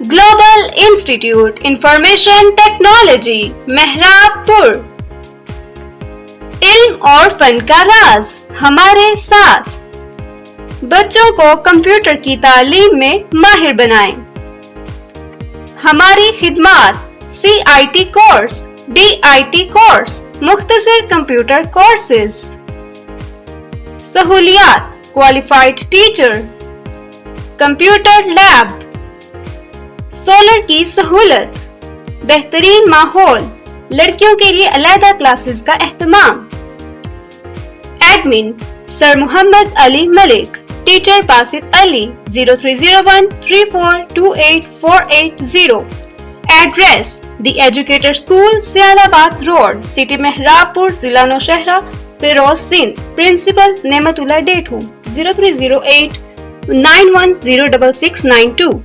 Global institute information technology Mehrabpur. इल्म और fun का राज हमारे साथ। बच्चों को कंप्यूटर की तालीम में माहिर बनाएं। हमारी खिदमात CIT कोर्स, DIT कोर्स, मुख्तसर कंप्यूटर कोर्सेज, सहूलियात, qualified teacher, computer lab, solar की सहूलत, बेहतरीन माहौल, लड़कियों के लिए अलहदा क्लासेस का एहतमाम। Admin sir Mohammad Ali Malik, teacher Basit Ali, 0301342880। Address the educator school, Sialabad road, city Mehrabpur, जिला नौशहरा, फिरोज सिंध। प्रिंसिपल नेमतुल्लाह डेठू, 0308910669।